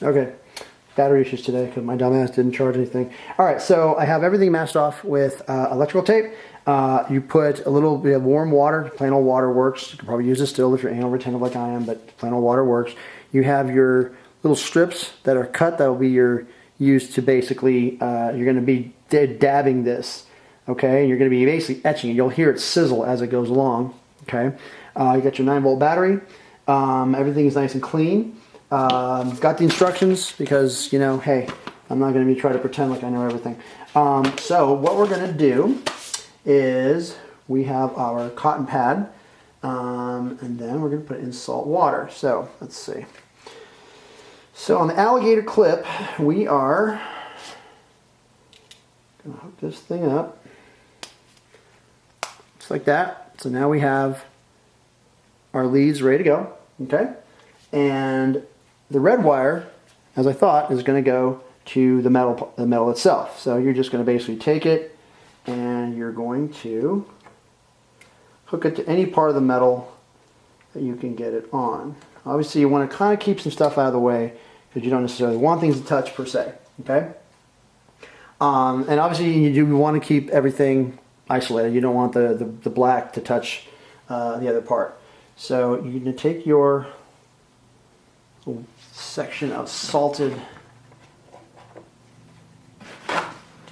Okay. Battery issues today because my dumbass didn't charge anything. All right, so I have everything masked off with electrical tape. You put a little bit of warm water. Plain old water works. You can probably use a still if you're anal retentive like I am, but plain old water works. You have your little strips that are cut. That will be used to basically, you're going to be dabbing this, okay? You're going to be basically etching it. You'll hear it sizzle as it goes along, okay? You got your 9-volt battery. Everything is nice and clean. Got the instructions because, you know, hey, I'm not going to be trying to pretend like I know everything. So what we're going to do is we have our cotton pad, and then we're going to put it in salt water. So let's see. So on the alligator clip, we are going to hook this thing up just like that. So now we have our leads ready to go, okay? And the red wire, as I thought, is going to go to the metal itself. So you're just going to basically take it and you're going to hook it to any part of the metal that you can get it on. Obviously, you want to kind of keep some stuff out of the way because you don't necessarily want things to touch per se. Okay. And obviously, you do want to keep everything isolated. You don't want the black to touch the other part. So you're going to take your little section of salted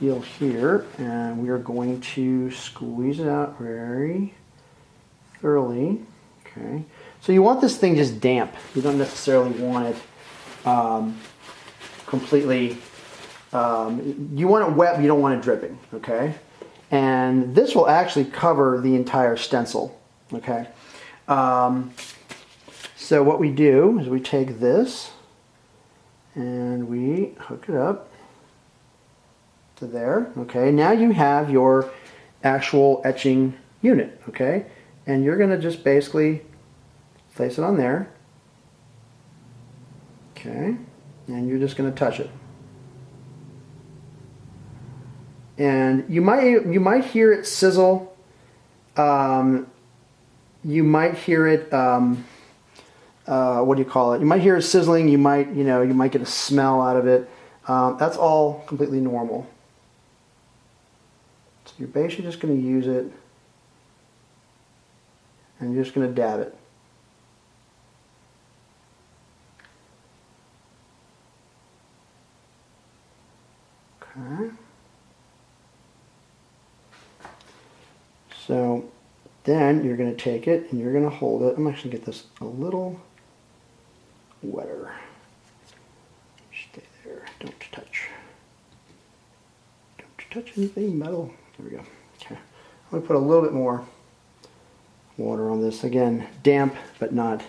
deal here, and we are going to squeeze it out very thoroughly. Okay, so you want this thing just damp. You don't necessarily want it completely. You want it wet, but you don't want it dripping. Okay, and this will actually cover the entire stencil. Okay, so what we do is we take this and we hook it up to there. Okay, now you have your actual etching unit. Okay, and you're going to just basically place it on there. Okay, and you're just going to touch it. And you might hear it sizzle. You might hear it. What do you call it? You might hear it sizzling. You might get a smell out of it. That's all completely normal. So you're basically just going to use it, and you're just going to dab it. Okay. So then you're going to take it and you're going to hold it. I'm actually going to get this a little wetter. Stay there. Don't touch. Don't touch anything metal. There we go. Okay. I'm going to put a little bit more water on this. Again, damp, but not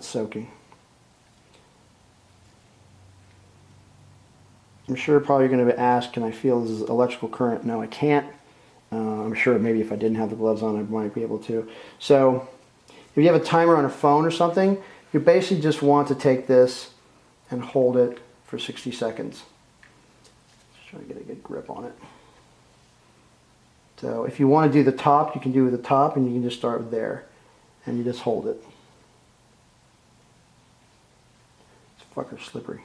soaking. I'm sure probably you're going to ask, can I feel this is electrical current? No, I can't. I'm sure maybe if I didn't have the gloves on, I might be able to. So if you have a timer on a phone or something, you basically just want to take this and hold it for 60 seconds. Just try to get a good grip on it. So if you want to do the top, you can do the top, and you can just start there, and you just hold it. It's fucking slippery.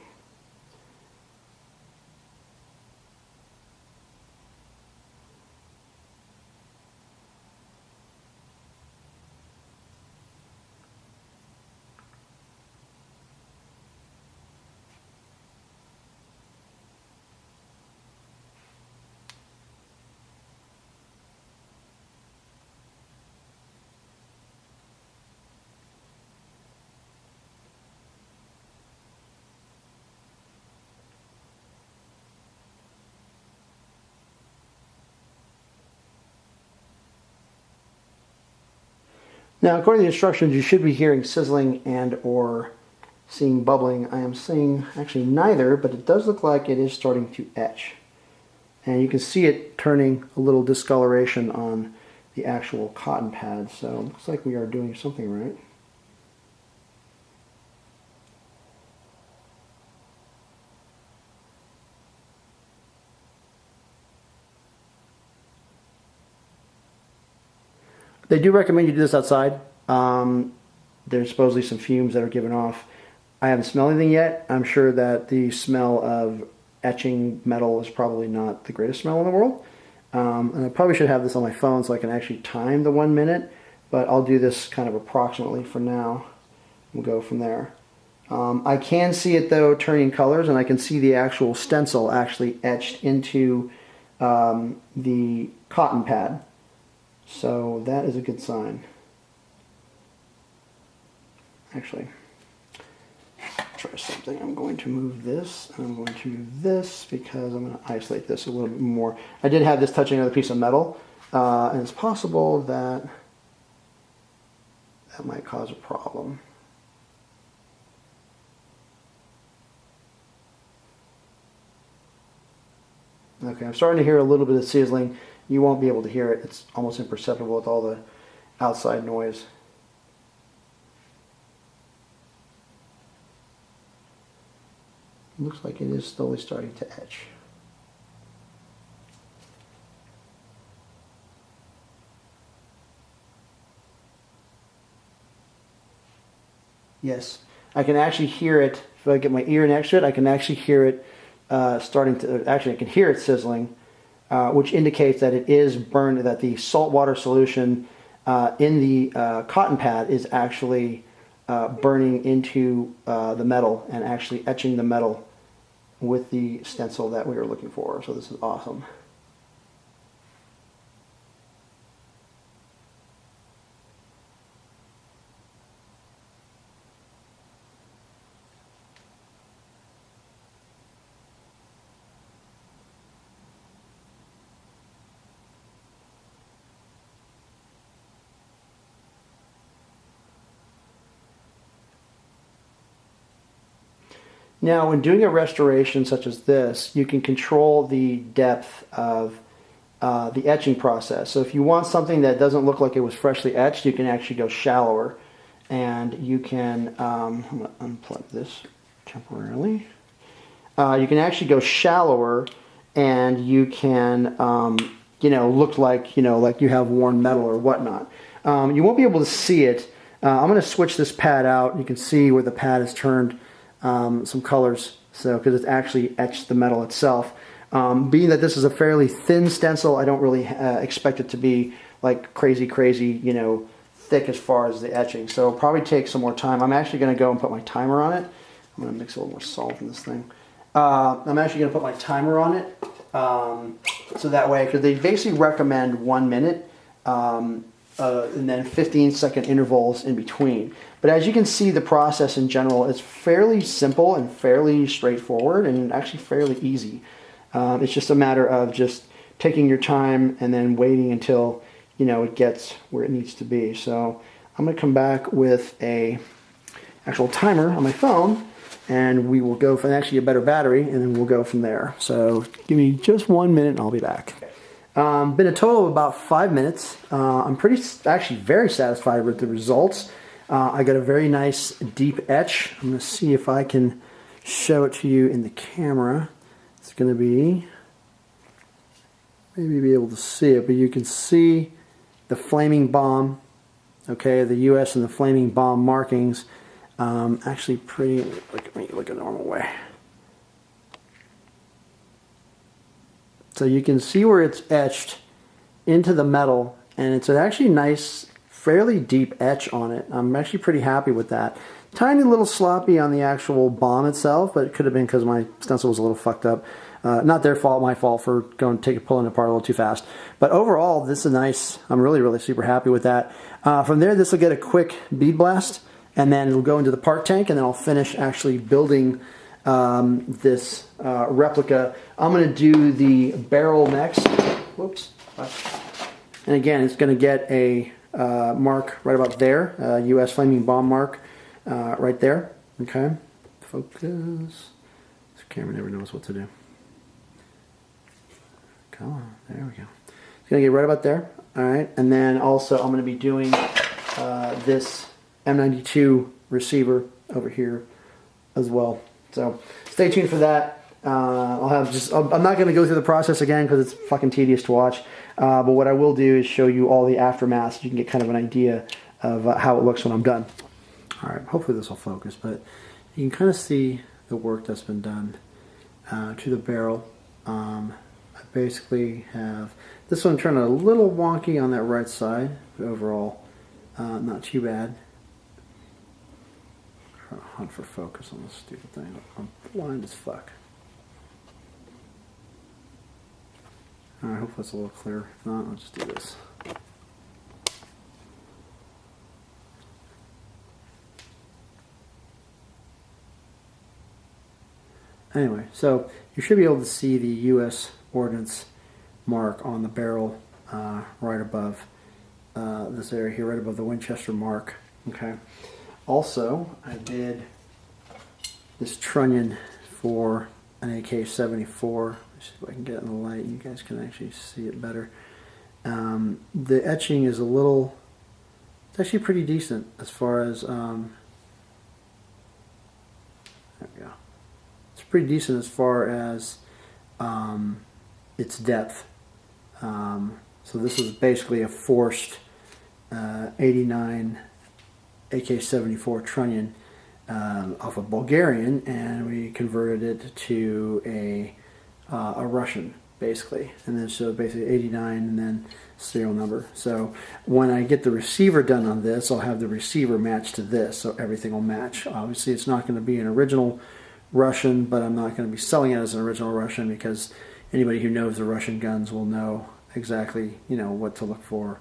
Now, according to the instructions, you should be hearing sizzling and or seeing bubbling. I am seeing actually neither, but it does look like it is starting to etch. And you can see it turning a little discoloration on the actual cotton pad. So it looks like we are doing something right. They do recommend you do this outside. There's supposedly some fumes that are given off I haven't smelled anything yet. I'm sure that the smell of etching metal is probably not the greatest smell in the world. And I probably should have this on my phone so I can actually time the 1 minute, but I'll do this kind of approximately for now. We'll go from there. I can see it though turning colors, and I can see the actual stencil actually etched into the cotton pad. So that is a good sign. Actually, try something. I'm going to move this, and I'm going to move this because I'm going to isolate this a little bit more. I did have this touching another piece of metal, and it's possible that that might cause a problem. Okay, I'm starting to hear a little bit of sizzling. You won't be able to hear it. It's almost imperceptible with all the outside noise. It looks like it is slowly starting to etch. Yes, I can actually hear it. If I get my ear next to it, I can actually hear it starting to, actually I can hear it sizzling, which indicates that it is burned, that the saltwater solution in the cotton pad is actually burning into the metal and actually etching the metal with the stencil that we were looking for. So this is awesome. Now, when doing a restoration such as this, you can control the depth of the etching process. So if you want something that doesn't look like it was freshly etched, you can actually go shallower. And you can, I'm going to unplug this temporarily. You can actually go shallower, and you can, look like, like you have worn metal or whatnot. You won't be able to see it. I'm going to switch this pad out. You can see where the pad has turned some colors, so because it's actually etched the metal itself. Being that this is a fairly thin stencil, I don't really expect it to be like crazy, thick as far as the etching. So it'll probably take some more time. I'm actually going to go and put my timer on it. I'm going to mix a little more salt in this thing. I'm actually going to put my timer on it, so that way, because they basically recommend 1 minute, and then 15-second intervals in between. But as you can see, the process in general is fairly simple and fairly straightforward and actually fairly easy. It's just a matter of just taking your time and then waiting until it gets where it needs to be. So I'm going to come back with a actual timer on my phone, and we will go for actually a better battery, and then we'll go from there. So give me just 1 minute and I'll be back. Been a total of about 5 minutes. I'm actually very satisfied with the results. I got a very nice deep etch. I'm going to see if I can show it to you in the camera. It's going to be, maybe be able to see it, but you can see the flaming bomb, okay, the US and the flaming bomb markings. Actually pretty, let me look a normal way. So you can see where it's etched into the metal, and it's an actually nice, fairly deep etch on it. I'm actually pretty happy with that. Tiny little sloppy on the actual bomb itself, but it could have been because my stencil was a little fucked up. Not their fault, my fault for pulling it apart a little too fast. But overall, this is nice. I'm really, really super happy with that. From there, this will get a quick bead blast, and then it'll go into the part tank, and then I'll finish actually building this replica. I'm going to do the barrel next. Whoops. And again, it's going to get a mark right about there, US flaming bomb mark right there. Okay, focus. This camera never knows what to do. Come on, there we go. It's going to get right about there. All right, and then also I'm going to be doing this M92 receiver over here as well. So stay tuned for that. I'm not going to go through the process again because it's fucking tedious to watch. But what I will do is show you all the aftermath so you can get kind of an idea of how it looks when I'm done. All right, hopefully this will focus, but you can kind of see the work that's been done to the barrel. I basically have this one turned a little wonky on that right side, but overall not too bad. I'm trying to hunt for focus on this stupid thing. I'm blind as fuck. Alright, I hope that's a little clearer. If not, I'll just do this. Anyway, so you should be able to see the U.S. Ordnance mark on the barrel right above this area here, right above the Winchester mark. Okay. Also, I did this trunnion for an AK-74. Let's see if I can get it in the light. You guys can actually see it better. The etching is it's actually pretty decent as far as, there we go. It's pretty decent as far as its depth. So this is basically a forced 89 AK-74 trunnion off a Bulgarian, and we converted it to a Russian, basically. And then so basically 89 and then serial number. So when I get the receiver done on this, I'll have the receiver match to this, so everything will match. Obviously it's not going to be an original Russian, but I'm not going to be selling it as an original Russian because anybody who knows the Russian guns will know exactly, you know, what to look for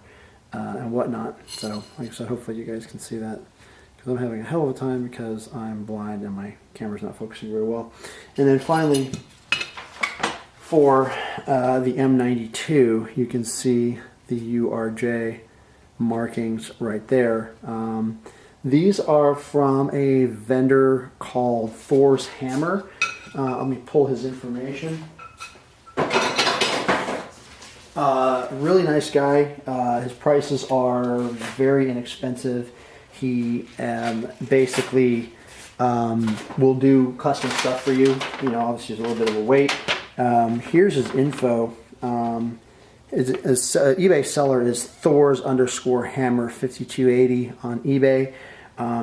and whatnot. So like I said, hopefully you guys can see that, because I'm having a hell of a time because I'm blind and my camera's not focusing very well. And then finally, for the M92, you can see the URJ markings right there. These are from a vendor called Thor's Hammer. Let me pull his information. Really nice guy. His prices are very inexpensive. He basically will do custom stuff for you. You know, obviously there's a little bit of a wait. Here's his info. His eBay seller is Thors_Hammer5280 on eBay.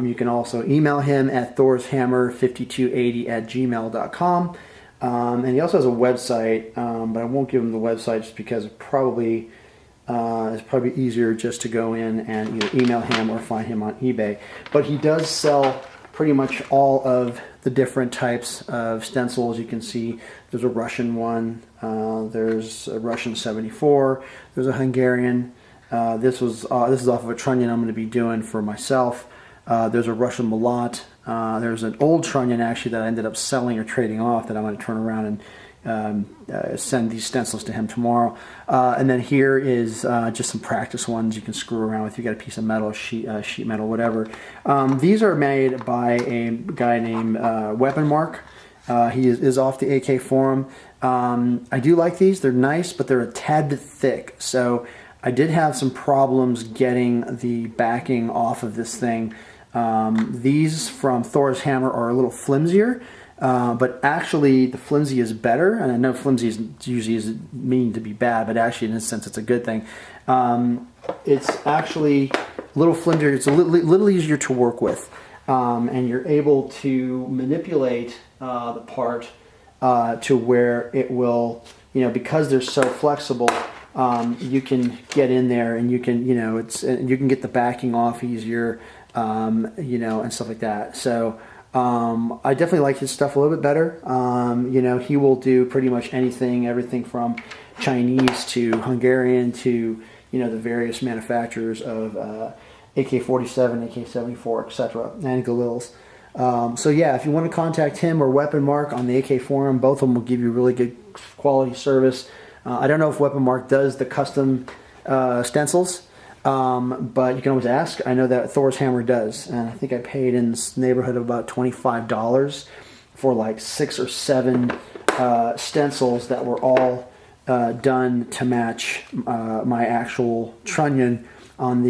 You can also email him at thorshammer5280@gmail.com. And he also has a website, but I won't give him the website just because it's probably easier just to go in and either email him or find him on eBay. But he does sell pretty much all of the different types of stencils. You can see there's a Russian one, there's a Russian 74, there's a Hungarian. This is off of a trunnion I'm going to be doing for myself. There's a Russian Mulat. There's an old trunnion actually that I ended up selling or trading off that I'm going to turn around and send these stencils to him tomorrow. And then here is just some practice ones you can screw around with. You got a piece of metal, sheet metal, whatever. These are made by a guy named Weapon Mark. He is off the AK forum. I do like these. They're nice, but they're a tad bit thick. So I did have some problems getting the backing off of this thing. These from Thor's Hammer are a little flimsier, but actually the flimsy is better. And I know flimsy usually is mean to be bad, but actually in this sense it's a good thing. It's actually a little flimsier. It's a little easier to work with, and you're able to manipulate the part to where it will, you know, because they're so flexible. You can get in there and you can, you know, you can get the backing off easier. You know, and stuff like that. So I definitely like his stuff a little bit better. You know, he will do pretty much anything, everything from Chinese to Hungarian to, you know, the various manufacturers of AK-47, AK-74, etc., and Galils. So yeah, if you want to contact him or Weapon Mark on the AK forum, both of them will give you really good quality service. I don't know if Weapon Mark does the custom stencils. But you can always ask. I know that Thor's Hammer does, and I think I paid in this neighborhood of about $25 for like 6 or 7 stencils that were all done to match my actual trunnion on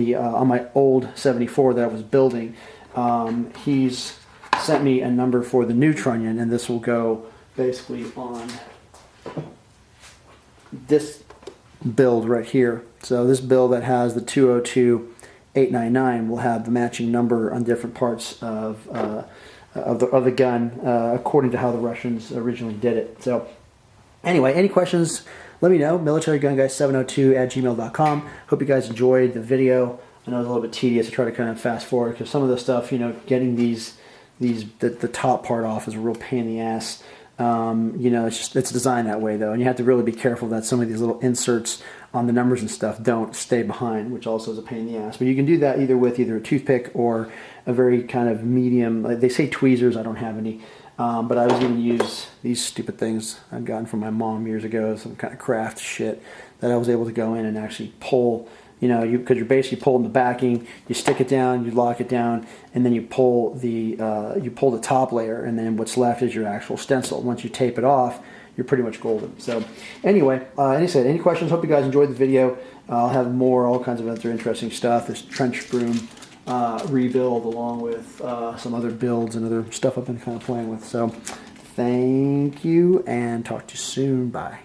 my old 74 that I was building. He's sent me a number for the new trunnion, and this will go basically on this build right here. So this build that has the 202-899 will have the matching number on different parts of of the gun, according to how the Russians originally did it. So anyway, any questions, let me know. militarygunguy702@gmail.com. Hope you guys enjoyed the video. I know it's a little bit tedious to try to kind of fast forward because some of the stuff, you know, getting the top part off is a real pain in the ass. You know, it's designed that way though, and you have to really be careful that some of these little inserts on the numbers and stuff don't stay behind, which also is a pain in the ass. But you can do that either with a toothpick or a very kind of medium, like they say tweezers, I don't have any, but I was going to use these stupid things I'd gotten from my mom years ago, some kind of craft shit that I was able to go in and actually pull. You know, because you're basically pulling the backing, you stick it down, you lock it down, and then you pull the top layer, and then what's left is your actual stencil. Once you tape it off, you're pretty much golden. So anyway, any questions? Hope you guys enjoyed the video. I'll have all kinds of other interesting stuff. This trench broom rebuild, along with some other builds and other stuff I've been kind of playing with. So thank you, and talk to you soon. Bye.